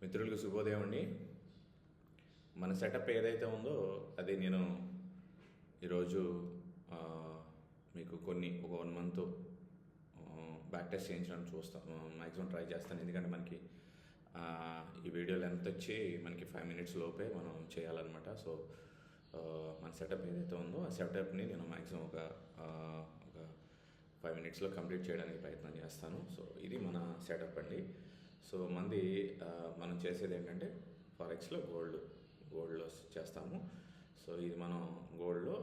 మిత్రులకు శుభోదయం అండి. మన సెటప్ ఏదైతే ఉందో అది నేను ఈరోజు మీకు ఒక 1 మంత్ బ్యాక్ టెస్ట్ చేయించడానికి చూస్తాను, మ్యాక్సిమం ట్రై చేస్తాను. ఎందుకంటే మనకి ఈ వీడియో లెంత్ వచ్చి మనకి 5 minutes లోపే మనం చేయాలన్నమాట. సో మన సెటప్ ఏదైతే ఉందో ఆ సెటప్ని నేను మ్యాక్సిమం ఒక 5 minutesలో కంప్లీట్ చేయడానికి ప్రయత్నం చేస్తాను. సో ఇది మన సెటప్ అండి. సో మనం చేసేది ఏంటంటే ఫారెక్స్లో గోల్డ్లో చేస్తాము. సో ఇది మనం గోల్డ్లో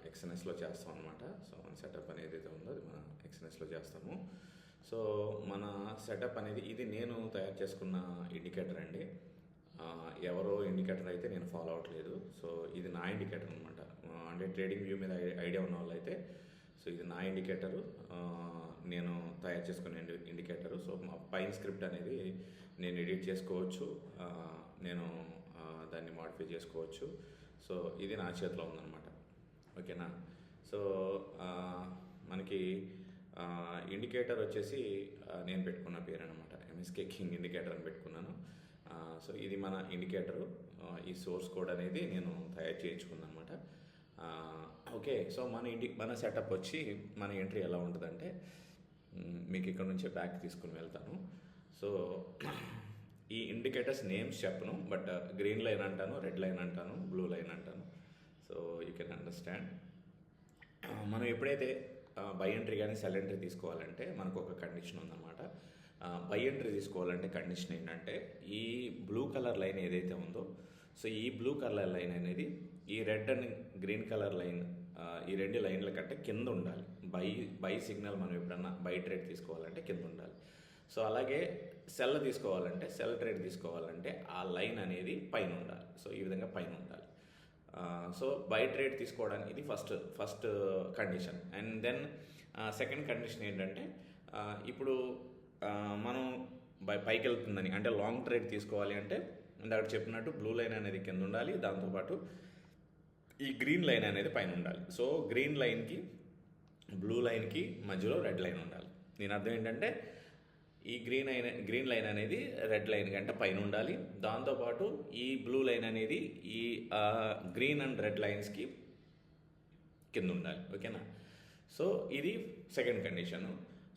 ఎక్స్ఎన్ఎస్లో చేస్తాం అనమాట. సో మన సెటప్ అనేది ఏదైతే ఉందో అది మన ఎక్స్ఎన్ఎస్లో చేస్తాము. సో మన సెటప్ అనేది ఇది నేను తయారు చేసుకున్న ఇండికేటర్ అండి. ఎవరో ఇండికేటర్ అయితే నేను ఫాలో అవ్వట్లేదు. సో ఇది నా ఇండికేటర్ అనమాట. అంటే ట్రేడింగ్ వ్యూ మీద ఐడియా ఉన్న వాళ్ళు అయితే సో ఇది నా ఇండికేటరు, నేను తయారు చేసుకునే ఇండికేటరు. సో మా పైన స్క్రిప్ట్ అనేది నేను ఎడిట్ చేసుకోవచ్చు, నేను దాన్ని మాడిఫై చేసుకోవచ్చు. సో ఇది నా చేతిలో ఉందన్నమాట. ఓకేనా. సో మనకి ఇండికేటర్ వచ్చేసి నేను పెట్టుకున్న పేరు అనమాట, ఎంఎస్కే కింగ్ ఇండికేటర్ అని పెట్టుకున్నాను. సో ఇది మన ఇండికేటరు. ఈ సోర్స్ కోడ్ అనేది నేను తయారు చేయించుకున్నాను అనమాట. ఓకే. సో మన సెటప్ వచ్చి మన ఎంట్రీ ఎలా ఉంటుందంటే మీకు ఇక్కడ నుంచే బ్యాక్ తీసుకుని వెళ్తాను. సో ఈ ఇండికేటర్స్ నేమ్స్ చెప్పను, బట్ గ్రీన్ లైన్ అంటాను, రెడ్ లైన్ అంటాను, బ్లూ లైన్ అంటాను. So you can understand. మనం ఎప్పుడైతే బై ఎంట్రీ కానీ సెల్ ఎంట్రీ తీసుకోవాలంటే మనకు ఒక కండిషన్ ఉందన్నమాట. బై ఎంట్రీ తీసుకోవాలంటే కండిషన్ ఏంటంటే ఈ బ్లూ కలర్ లైన్ ఏదైతే ఉందో, సో ఈ బ్లూ కలర్ లైన్ అనేది ఈ red and green colour line, ఈ 2 లైన్ల కంటే కింద ఉండాలి. బై సిగ్నల్ మనం ఎప్పుడన్నా బై ట్రేడ్ తీసుకోవాలంటే కింద ఉండాలి. సో అలాగే సెల్ ట్రేడ్ తీసుకోవాలంటే ఆ లైన్ అనేది పైన ఉండాలి. సో ఈ విధంగా పైన ఉండాలి. సో బై ట్రేడ్ తీసుకోవడానికి ఇది first condition. And then second condition ఏంటంటే ఇప్పుడు మనం పైకి వెళ్తుందని అంటే లాంగ్ ట్రేడ్ తీసుకోవాలి అంటే ఇందాక చెప్పినట్టు బ్లూ లైన్ అనేది కింద ఉండాలి, దాంతోపాటు ఈ గ్రీన్ లైన్ అనేది పైన ఉండాలి. సో గ్రీన్ లైన్కి బ్లూ లైన్కి మధ్యలో రెడ్ లైన్ ఉండాలి. దీని అర్థం ఏంటంటే ఈ గ్రీన్ లైన్ అనేది రెడ్ లైన్ కంటే పైన ఉండాలి, దాంతోపాటు ఈ బ్లూ లైన్ అనేది ఈ గ్రీన్ అండ్ రెడ్ లైన్స్కి కింద ఉండాలి. ఓకేనా. సో ఇది second condition.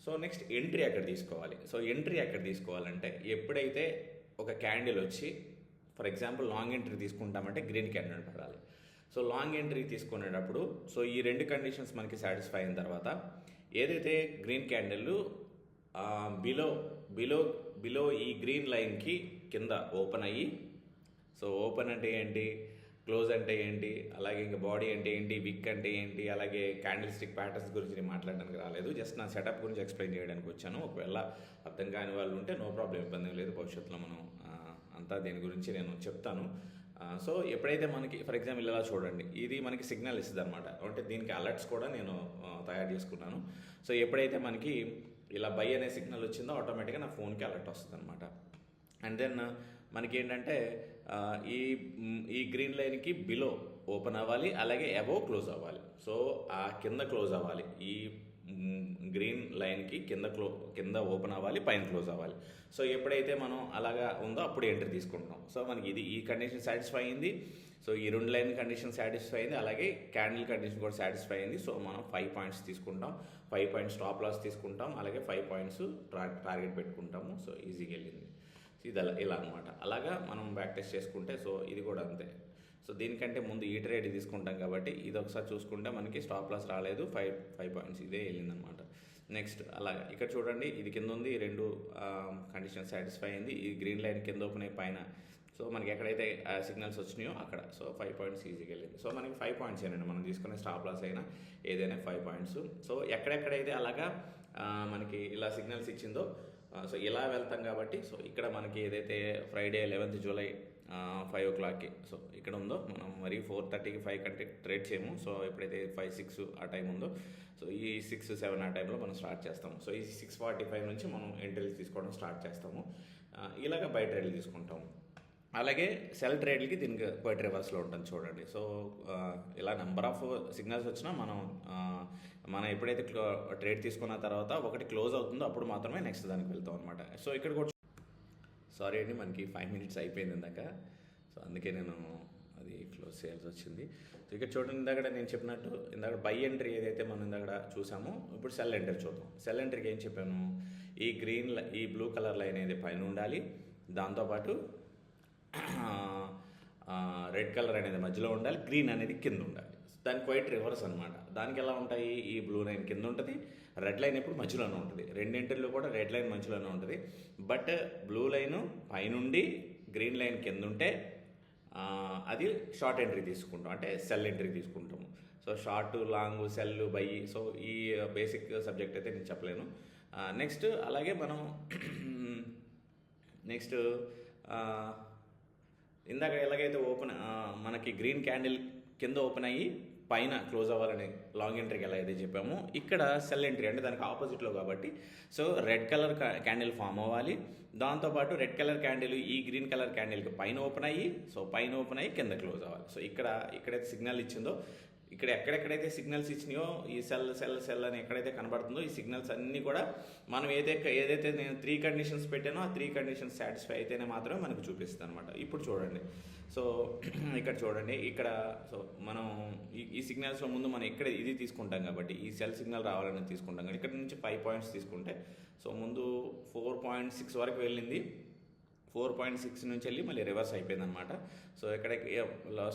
So next entry ఎక్కడ తీసుకోవాలి. సో ఎంట్రీ ఎక్కడ తీసుకోవాలంటే ఎప్పుడైతే ఒక క్యాండిల్ వచ్చి ఫర్ ఎగ్జాంపుల్ లాంగ్ ఎంట్రీ తీసుకుంటామంటే గ్రీన్ క్యాండిల్ పడాలి. సో లాంగ్ ఎంట్రీ తీసుకునేటప్పుడు సో ఈ 2 కండిషన్స్ మనకి సాటిస్ఫై అయిన తర్వాత ఏదైతే గ్రీన్ క్యాండిల్ బిలో ఈ గ్రీన్ లైన్కి కింద ఓపెన్ అయ్యి, సో ఓపెన్ అంటే ఏంటి, క్లోజ్ అంటే ఏంటి, అలాగే ఇంకా బాడీ అంటే ఏంటి, విక్ అంటే ఏంటి, అలాగే క్యాండిల్ స్టిక్ ప్యాటర్న్స్ గురించి నేను మాట్లాడడానికి రాలేదు, జస్ట్ నా సెటప్ గురించి ఎక్స్ప్లెయిన్ చేయడానికి వచ్చాను. ఒకవేళ అర్థం కాని వాళ్ళు ఉంటే నో ప్రాబ్లం, ఇబ్బంది లేదు. భవిష్యత్తులో మనం అంతా దీని గురించి నేను చెప్తాను. సో ఎప్పుడైతే మనకి ఫర్ ఎగ్జాంపుల్ ఇలా చూడండి, ఇది మనకి సిగ్నల్ ఇస్తుంది అనమాట. అంటే దీనికి అలర్ట్స్ కూడా నేను తయారు చేసుకున్నాను. సో ఎప్పుడైతే మనకి ఇలా బై అనే సిగ్నల్ వచ్చిందో ఆటోమేటిక్గా నా ఫోన్కి అలర్ట్ వస్తుంది అనమాట. అండ్ దెన్ మనకి ఏంటంటే ఈ గ్రీన్ లైన్కి బిలో ఓపెన్ అవ్వాలి, అలాగే అబోవ్ క్లోజ్ అవ్వాలి. సో ఆ కింద క్లోజ్ అవ్వాలి, ఈ గ్రీన్ లైన్కి కింద ఓపెన్ అవ్వాలి, పైన క్లోజ్ అవ్వాలి. సో ఎప్పుడైతే మనం అలాగా ఉందో అప్పుడు ఎంట్రీ తీసుకుంటాం. సో మనకి ఈ కండిషన్ సాటిస్ఫై అయింది. సో ఈ 2 లైన్ కండిషన్ సాటిస్ఫై అయింది, అలాగే క్యాండిల్ కండిషన్ కూడా సాటిస్ఫై అయింది. సో మనం 5 points తీసుకుంటాం, 5 points స్టాప్ లాస్ తీసుకుంటాం, అలాగే 5 points టార్గెట్ పెట్టుకుంటాము. సో ఈజీగా వెళ్ళింది. ఇది ఇలా అనమాట. అలాగా మనం బ్యాక్ టెస్ట్ చేసుకుంటే సో ఇది కూడా అంతే. సో దీనికంటే ముందు ఈ ట్రేడ్ తీసుకుంటాం కాబట్టి ఇది ఒకసారి చూసుకుంటే మనకి స్టాప్ లాస్ రాలేదు, 5 points ఇదే వెళ్ళిందనమాట. నెక్స్ట్ అలాగా ఇక్కడ చూడండి, ఇది కింద ఉంది, 2 కండిషన్ సాటిస్ఫై అయింది. ఈ గ్రీన్ లైన్ కింద ఓపెన్ అయి పైన, సో మనకి ఎక్కడైతే సిగ్నల్స్ వచ్చినాయో అక్కడ సో 5 points ఈజీగా వెళ్ళింది. సో మనకి 5 points ఏనండి మనం తీసుకునే స్టాప్ లాస్ అయినా ఏదైనా 5 points. సో ఎక్కడెక్కడైతే అలాగా మనకి ఇలా సిగ్నల్స్ ఇచ్చిందో సో ఇలా వెళ్తాం కాబట్టి సో ఇక్కడ మనకి ఏదైతే ఫ్రైడే 11th July 5 o'clockకి సో ఇక్కడ ఉందో మనం మరి 4:30కి 5 కంటే ట్రేడ్ చేయము. సో ఎప్పుడైతే 5, 6 ఆ టైం ఉందో సో ఈ 6, 7 ఆ టైంలో మనం స్టార్ట్ చేస్తాము. సో ఈ 6:45 నుంచి మనం ఎంట్రీలు తీసుకోవడం స్టార్ట్ చేస్తాము. ఇలాగ బై ట్రేడ్లు తీసుకుంటాము. అలాగే సెల్ ట్రేడ్లకి దీనికి క్వైట్ రివర్స్లో ఉంటుంది చూడండి. సో ఇలా నెంబర్ ఆఫ్ సిగ్నల్స్ వచ్చినా మనం ఎప్పుడైతే ట్రేడ్ తీసుకున్న తర్వాత ఒకటి క్లోజ్ అవుతుందో అప్పుడు మాత్రమే నెక్స్ట్ దానికి వెళ్తాం అనమాట. సో ఇక్కడ కూడా సారీ అండి, మనకి 5 మినిట్స్ అయిపోయింది ఇందాక. సో అందుకే నేను అది క్లోజ్ చేయాల్సి వచ్చింది. సో ఇక్కడ చూడండి, ఇందాక నేను చెప్పినట్టు ఇందాక బై ఎంట్రీ ఏదైతే మనం ఇందాక చూసామో, ఇప్పుడు సెల్ ఎంట్రీ చూద్దాం. సెల్ ఎంట్రీకి ఏం చెప్పాను, ఈ బ్లూ కలర్ లైన్ అనేది పైన ఉండాలి, దాంతోపాటు రెడ్ కలర్ అనేది మధ్యలో ఉండాలి, గ్రీన్ అనేది కింద ఉండాలి. దానికి క్వైట్ రివర్స్ అనమాట. దానికి ఎలా ఉంటాయి, ఈ బ్లూ లైన్ కింద ఉంటుంది, రెడ్ లైన్ ఎప్పుడు మధ్యలోనే ఉంటుంది. రెండింటిలో కూడా రెడ్ లైన్ మధ్యలోనే ఉంటుంది. బట్ బ్లూ లైను పైనుండి గ్రీన్ లైన్ కింద ఉంటే అది షార్ట్ ఎంట్రీ తీసుకుంటాం, అంటే సెల్ ఎంట్రీ తీసుకుంటాము. So short, long, cell, by, so ఈ బేసిక్ సబ్జెక్ట్ అయితే నేను చెప్పలేను. నెక్స్ట్ అలాగే మనం నెక్స్ట్ ఇందాక ఎలాగైతే మనకి గ్రీన్ క్యాండిల్ కింద ఓపెన్ అయ్యి పైన క్లోజ్ అవ్వాలని లాంగ్ ఎంట్రీకి ఎలా అయితే చెప్పామో, ఇక్కడ సెల్ ఎంట్రీ అంటే దానికి ఆపోజిట్లో కాబట్టి, so red colour candle form అవ్వాలి. దాంతోపాటు రెడ్ కలర్ క్యాండిల్ ఈ గ్రీన్ కలర్ క్యాండిల్కి పైన ఓపెన్ అయ్యి, సో పైన ఓపెన్ అయ్యి కింద క్లోజ్ అవ్వాలి. సో ఇక్కడైతే సిగ్నల్ ఇచ్చిందో, ఇక్కడ ఎక్కడెక్కడైతే సిగ్నల్స్ ఇచ్చినాయో, ఈ సెల్ అని ఎక్కడైతే కనబడుతుందో, ఈ సిగ్నల్స్ అన్నీ కూడా మనం ఏదైతే నేను 3 కండిషన్స్ పెట్టానో ఆ 3 కండిషన్స్ సాటిస్ఫై అయితేనే మాత్రమే మనకు చూపిస్తుంది అనమాట. ఇప్పుడు చూడండి, సో ఇక్కడ చూడండి, ఇక్కడ సో మనం ఈ సిగ్నల్స్లో ముందు మనం ఇక్కడ ఇది తీసుకుంటాం కాబట్టి, ఈ సెల్ సిగ్నల్ రావాలని తీసుకుంటాం కాబట్టి ఇక్కడ నుంచి 5 పాయింట్స్ తీసుకుంటే, సో ముందు 4.6 వరకు వెళ్ళింది, 4.6 నుంచి వెళ్ళి మళ్ళీ రివర్స్ అయిపోయింది అనమాట. సో ఇక్కడ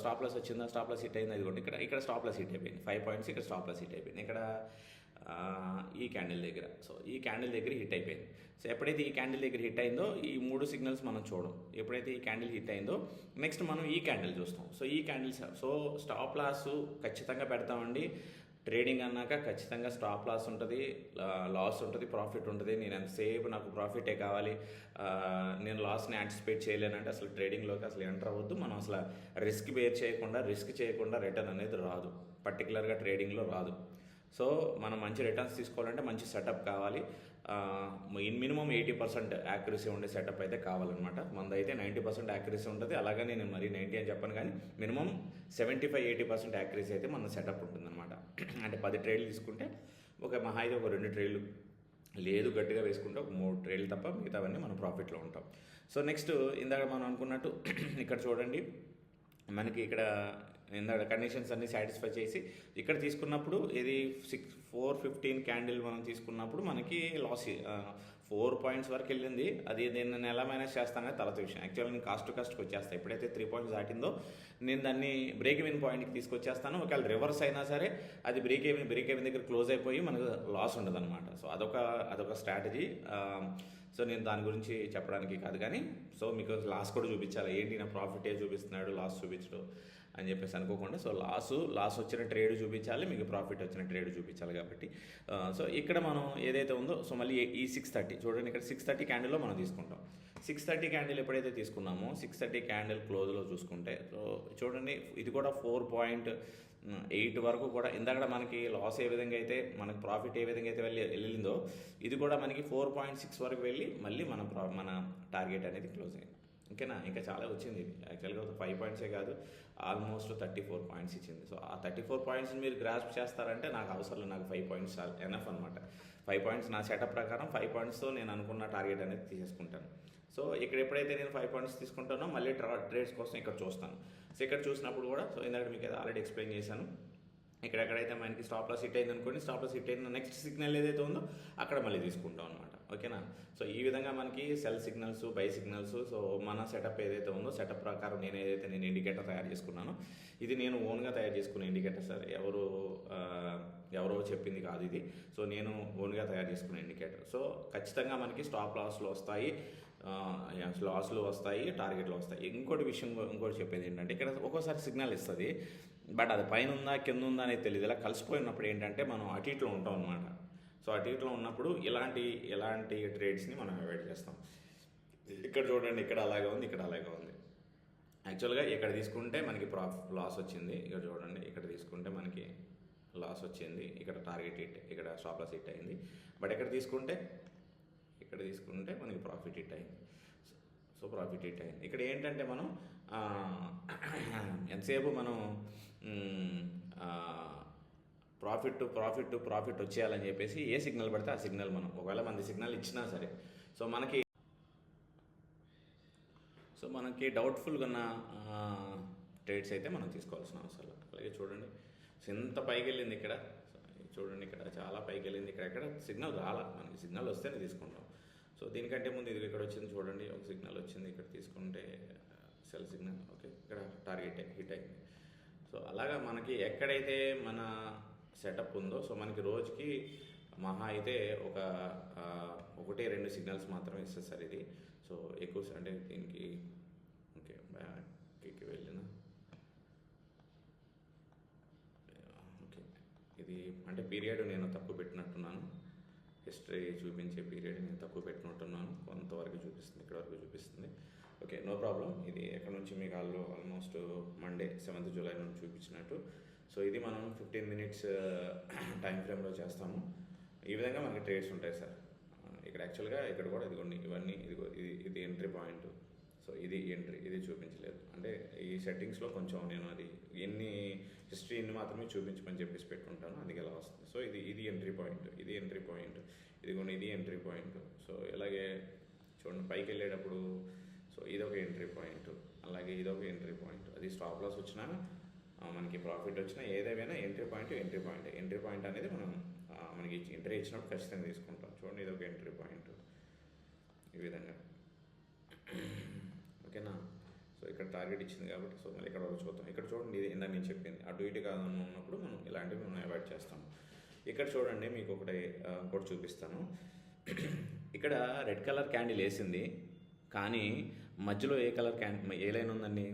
స్టాప్ లాస్ వచ్చిందా, స్టాప్ లాస్ హిట్ అయింది, అదిగోండి ఇక్కడ స్టాప్ లాస్ హిట్ అయిపోయింది, 5 పాయింట్స్ ఇక్కడ స్టాప్ లాస్ హిట్ అయిపోయింది. ఇక్కడ ఈ క్యాండిల్ దగ్గర, సో ఈ క్యాండిల్ దగ్గర హిట్ అయిపోయింది. సో ఎప్పుడైతే ఈ క్యాండిల్ దగ్గర హిట్ అయిందో, ఈ 3 సిగ్నల్స్ మనం చూడం. ఎప్పుడైతే ఈ క్యాండిల్ హిట్ అయిందో, నెక్స్ట్ మనం ఈ క్యాండిల్ చూస్తాం. సో ఈ క్యాండిల్స్, సో స్టాప్ లాస్ ఖచ్చితంగా పెడతామండి. ట్రేడింగ్ అన్నాక ఖచ్చితంగా స్టాప్ లాస్ ఉంటుంది, లాస్ ఉంటుంది, ప్రాఫిట్ ఉంటుంది. నేను ఎంతసేపు నాకు ప్రాఫిటే కావాలి, నేను లాస్ని యాంటిసిపేట్ చేయలేనంటే అసలు ట్రేడింగ్లోకి అసలు ఎంటర్ అవ్వద్దు. మనం అసలు రిస్క్ చేయకుండా రిటర్న్ అనేది రాదు, పర్టికులర్గా ట్రేడింగ్లో రాదు. సో మనం మంచి రిటర్న్స్ తీసుకోవాలంటే మంచి సెటప్ కావాలి. మినిమం 80% యాక్యురసీ ఉండే సెటప్ అయితే కావాలన్నమాట. మనదైతే 90% యాక్యురసీ ఉంటుంది. అలాగే నేను మరి 90 అని చెప్పను, కానీ మినిమం 75-80% యాక్యురసీ అయితే మన సెటప్ ఉంటుందన్నమాట. అంటే 10 ట్రేడ్లు తీసుకుంటే ఒక మహా అయితే ఒక 2 ట్రేడ్లు, లేదు గట్టిగా వేసుకుంటే ఒక 3 ట్రేడ్లు తప్ప మిగతావన్నీ మనం ప్రాఫిట్లో ఉంటాం. సో నెక్స్ట్ ఇందాక మనం అనుకున్నట్టు ఇక్కడ చూడండి, మనకి ఇక్కడ ఇందాక కండిషన్స్ అన్నీ సాటిస్ఫై చేసి ఇక్కడ తీసుకున్నప్పుడు ఇది 415 క్యాండిల్ మనం తీసుకున్నప్పుడు మనకి లాస్ 4 పాయింట్స్ వరకు వెళ్ళింది. అది నేను ఎలా మేనేజ్ చేస్తాననే తర్వాత విషయం. యాక్చువల్గా నేను కాస్ట్కి వచ్చేస్తాను. ఎప్పుడైతే 3 పాయింట్స్ దాటిందో నేను దాన్ని బ్రేక్ ఈవెన్ పాయింట్కి తీసుకొచ్చేస్తాను. ఒకవేళ రివర్స్ అయినా సరే అది బ్రేక్ ఈవెన్ దగ్గర క్లోజ్ అయిపోయి మనకు లాస్ ఉండదు అనమాట. సో అదొక స్ట్రాటజీ. సో నేను దాని గురించి చెప్పడానికి కాదు, కానీ సో మీకు లాస్ కూడా చూపించాలి. ఏంటి నా ప్రాఫిటే చూపిస్తున్నాడు, లాస్ చూపించడు అని చెప్పేసి అనుకోకుండా, సో లాస్ వచ్చిన ట్రేడ్ చూపించాలి, మీకు ప్రాఫిట్ వచ్చిన ట్రేడ్ చూపించాలి. కాబట్టి సో ఇక్కడ మనం ఏదైతే ఉందో, సో మళ్ళీ ఈ 630 చూడండి, ఇక్కడ 630 క్యాండిల్లో మనం తీసుకుంటాం. 630 క్యాండిల్ ఎప్పుడైతే తీసుకున్నామో, 630 క్యాండిల్ క్లోజ్లో చూసుకుంటే, సో చూడండి ఇది కూడా 4.8 వరకు కూడా ఇందాక మనకి లాస్ ఏ విధంగా అయితే మనకి ప్రాఫిట్ ఏ విధంగా అయితే వెళ్ళిందో, ఇది కూడా మనకి 4.6 వరకు వెళ్ళి మళ్ళీ మన టార్గెట్ అనేది క్లోజ్ అయింది. ఓకేనా, ఇంకా చాలా వచ్చింది. యాక్చువల్గా 5 పాయింట్సే కాదు, ఆల్మోస్ట్ 34 పాయింట్స్ ఇచ్చింది. సో ఆ 34 పాయింట్స్ని మీరు గ్రాస్ప్ చేస్తారంటే నాకు అవసరం లేదు, నాకు 5 పాయింట్స్ ఎనఫ్ అనమాట. 5 పాయింట్స్ నా సెటప్ ప్రకారం 5 పాయింట్స్తో నేను అనుకున్న టార్గెట్ అనేది తీసేసుకుంటాను. సో ఇక్కడ ఎప్పుడైతే నేను 5 పాయింట్స్ తీసుకుంటానో మళ్ళీ ట్రేడ్స్ కోసం ఇక్కడ చూస్తాను. సో ఇక్కడ చూసినప్పుడు కూడా, సో ఇందాక మీకు ఆల్రెడీ ఎక్స్ప్లెయిన్ చేశాను, ఇక్కడెక్కడైతే మనకి స్టాప్ లాస్ హిట్ అయింది అనుకోండి, స్టాప్ లాస్ హిట్ అయిన నెక్స్ట్ సిగ్నల్ ఏదైతే ఉందో అక్కడ మళ్ళీ తీసుకుంటాం అనమాట. ఓకేనా, సో ఈ విధంగా మనకి cell signals, by signals, so మన సెటప్ ఏదైతే ఉందో సెటప్ ప్రకారం నేను ఇండికేటర్ తయారు చేసుకున్నాను. ఇది నేను ఓన్గా తయారు చేసుకున్న ఇండికేటర్ సార్, ఎవరో చెప్పింది కాదు ఇది. సో నేను ఓన్గా తయారు చేసుకున్న ఇండికేటర్. సో ఖచ్చితంగా మనకి స్టాప్ లాస్లు వస్తాయి, లాస్లు వస్తాయి, టార్గెట్లు వస్తాయి. ఇంకోటి చెప్పేది ఏంటంటే, ఇక్కడ ఒక్కోసారి సిగ్నల్ ఇస్తుంది, బట్ అది పైన ఉందా కింద ఉందా అనేది తెలియదు. ఇలా కలిసిపోయినప్పుడు ఏంటంటే మనం అటు ఇట్లో ఉంటాం అనమాట. సో అటు ఇట్లో ఉన్నప్పుడు ఎలాంటి ట్రేడ్స్ని మనం అవాయిడ్ చేస్తాం. ఇక్కడ చూడండి, ఇక్కడ అలాగే ఉంది, ఇక్కడ అలాగే ఉంది. యాక్చువల్గా ఇక్కడ తీసుకుంటే మనకి లాస్ వచ్చింది. ఇక్కడ చూడండి, ఇక్కడ తీసుకుంటే మనకి లాస్ వచ్చింది, ఇక్కడ టార్గెట్ హిట్, ఇక్కడ స్టాప్ లాస్ హిట్ అయింది. బట్ ఇక్కడ తీసుకుంటే మనకి ప్రాఫిట్ హిట్ అయింది. సో ప్రాఫిట్ హిట్ అయింది. ఇక్కడ ఏంటంటే మనం ఎంతసేపు మనం ప్రాఫిట్ వచ్చేయాలని చెప్పేసి ఏ సిగ్నల్ పడితే ఆ సిగ్నల్ మనం, ఒకవేళ మనది సిగ్నల్ ఇచ్చినా సరే, సో మనకి సో మనకి డౌట్ఫుల్గా ఉన్న ట్రేడ్స్ అయితే మనం తీసుకోవాల్సిన అవసరం లేదు. అలాగే చూడండి, సో ఇంత పైకి వెళ్ళింది ఇక్కడ. చూడండి ఇక్కడ చాలా పైకి వెళ్ళింది. ఇక్కడ సిగ్నల్ రాలా, మనకి సిగ్నల్ వస్తేనే తీసుకుంటాం. సో దీనికంటే ముందు ఇది ఇక్కడ వచ్చింది చూడండి, ఒక సిగ్నల్ వచ్చింది. ఇక్కడ తీసుకుంటే సెల్ సిగ్నల్, ఓకే, ఇక్కడ టార్గెట్ హిట్ అయింది. సో అలాగా మనకి ఎక్కడైతే మన సెటప్ ఉందో, సో మనకి రోజుకి మహా అయితే ఒక 1-2 సిగ్నల్స్ మాత్రమే ఇస్తుంది సార్ ఇది. సో ఎక్కువ అంటే దీనికి ఓకే బ్యాక్కి వెళ్ళిన ఓకే, ఇది అంటే పీరియడ్ నేను తప్పు పెట్టినట్టున్నాను. హిస్టరీ చూపించే పీరియడ్ నేను తక్కువ పెట్టినట్టున్నాను. కొంతవరకు చూపిస్తుంది, ఇక్కడ వరకు చూపిస్తుంది. Okay, no problem. ఇది ఎక్కడ నుంచి మీకు ఆల్మోస్ట్ మండే 7th జూలై నుంచి చూపించినట్టు. సో ఇది మనం 15 minutes టైం ఫ్రేమ్లో చేస్తాము. ఈ విధంగా మనకి ట్రేడ్స్ ఉంటాయి సార్. ఇక్కడ యాక్చువల్గా ఇక్కడ కూడా ఇదిగోండి, ఇవన్నీ ఇది ఎంట్రీ పాయింట్. సో ఇది ఎంట్రీ, ఇది చూపించలేదు. అంటే ఈ సెట్టింగ్స్లో కొంచెం నేను అది హిస్టరీని మాత్రమే చూపించమని చెప్పేసి పెట్టుకుంటాను, అందుకే అలా వస్తుంది. సో ఇది ఎంట్రీ పాయింట్, ఇది ఎంట్రీ పాయింట్, ఇదిగోండి ఇది ఎంట్రీ పాయింట్. సో ఇలాగే చూడండి పైకి వెళ్ళేటప్పుడు, సో ఇదొక ఎంట్రీ పాయింట్, అలాగే ఇదొక ఎంట్రీ పాయింట్. అది స్టాప్ లాస్ వచ్చినా మనకి ప్రాఫిట్ వచ్చినా ఏదేమైనా ఎంట్రీ పాయింట్ అనేది మనకి ఎంట్రీ ఇచ్చినప్పుడు ఖచ్చితంగా తీసుకుంటాం. చూడండి ఇదొక ఎంట్రీ పాయింట్ ఈ విధంగా, ఓకేనా. సో ఇక్కడ టార్గెట్ ఇచ్చింది కాబట్టి, సో మళ్ళీ ఇక్కడ వరకు చూద్దాం. ఇక్కడ చూడండి, ఇది ఇందాక నేను చెప్పింది అటు ఇటు కాదని ఉన్నప్పుడు మనం ఇలాంటివి మనం అవాయిడ్ చేస్తాం. ఇక్కడ చూడండి, మీకు ఇంకోటి చూపిస్తాను. ఇక్కడ రెడ్ కలర్ క్యాండిల్ వేసింది, కానీ మధ్యలో ఏ లైన్ ఉందండి?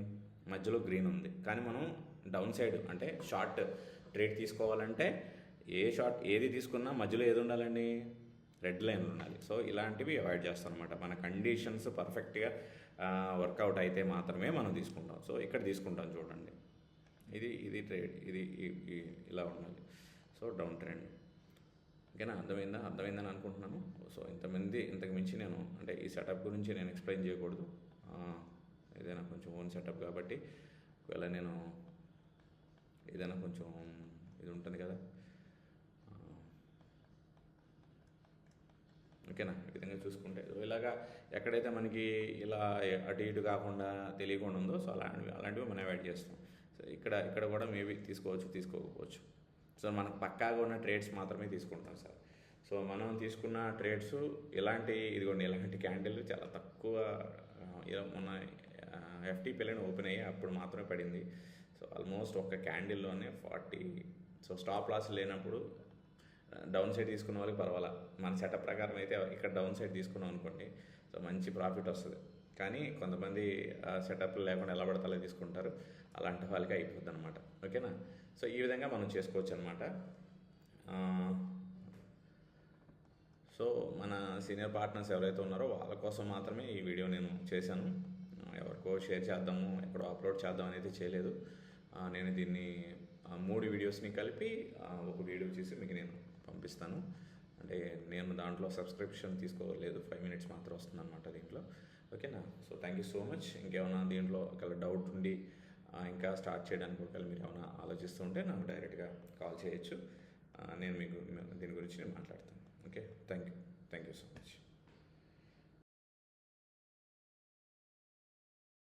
మధ్యలో గ్రీన్ ఉంది. కానీ మనం డౌన్ సైడ్ అంటే షార్ట్ ట్రేడ్ తీసుకోవాలంటే ఏది తీసుకున్నా మధ్యలో ఏది ఉండాలండి? రెడ్ లైన్ ఉండాలి. సో ఇలాంటివి అవాయిడ్ చేస్తాం అనమాట. మన కండిషన్స్ పర్ఫెక్ట్గా వర్కౌట్ అయితే మాత్రమే మనం తీసుకుంటాం. సో ఇక్కడ తీసుకుంటాం చూడండి, ఇది ట్రేడ్, ఇది ఇలా ఉండాలి. సో డౌన్ ట్రెండ్, ఓకేనా. అర్థమైందని అనుకుంటున్నాను. సో ఇంతకు మించి నేను అంటే ఈ సెటప్ గురించి నేను ఎక్స్ప్లెయిన్ చేయకూడదు. ఏదైనా కొంచెం ఓన్ సెటప్ కాబట్టి, ఒకవేళ నేను ఏదైనా కొంచెం ఇది ఉంటుంది కదా, ఓకేనా. ఈ విధంగా చూసుకుంటే ఇలాగా ఎక్కడైతే మనకి ఇలా అటు ఇటు కాకుండా తెలియకుండా ఉందో, సో అలాంటివి మనం అవాయిడ్ చేస్తాం. సో ఇక్కడ కూడా మేబీ తీసుకోకపోవచ్చు. సో మనకు పక్కాగా ఉన్న ట్రేడ్స్ మాత్రమే తీసుకుంటాం సార్. సో మనం తీసుకున్న ట్రేడ్స్ ఇలాంటి క్యాండిల్ చాలా తక్కువ. మొన్న FTPలని ఓపెన్ అయ్యి అప్పుడు మాత్రమే పడింది. సో ఆల్మోస్ట్ ఒక క్యాండిల్లోనే 40. సో స్టాప్ లాస్ లేనప్పుడు డౌన్ సైడ్ తీసుకున్న వాళ్ళకి పర్వాలా. మన సెటప్ ప్రకారం అయితే ఇక్కడ డౌన్ సైడ్ తీసుకున్నాం అనుకోండి, సో మంచి ప్రాఫిట్ వస్తుంది. కానీ కొంతమంది సెటప్ లేకుండా ఎలా పడతాలో తీసుకుంటారు, అలాంటి వాళ్ళకి అయిపోద్ది అనమాట, ఓకేనా. సో ఈ విధంగా మనం చేసుకోవచ్చు అనమాట. సో మన సీనియర్ పార్ట్నర్స్ ఎవరైతే ఉన్నారో వాళ్ళ కోసం మాత్రమే ఈ వీడియో నేను చేశాను. ఎవరికో షేర్ చేద్దాము, ఎక్కడో అప్లోడ్ చేద్దాం అనేది చేయలేదు. నేను దీన్ని 3 వీడియోస్ని కలిపి ఒక వీడియో చేసి మీకు నేను పంపిస్తాను. అంటే నేను దాంట్లో సబ్స్క్రిప్షన్ తీసుకోలేదు, 5 minutes మాత్రం వస్తుంది అనమాట దీంట్లో, ఓకేనా. So thank you so much. ఇంకేమైనా దీంట్లో ఒకవేళ డౌట్ ఉండి ఇంకా స్టార్ట్ చేయడానికి ఒకవేళ మీరు ఏమైనా ఆలోచిస్తుంటే నాకు డైరెక్ట్గా కాల్ చేయొచ్చు. నేను మీకు దీని గురించి నేను మాట్లాడతాను. Okay, thank you so much.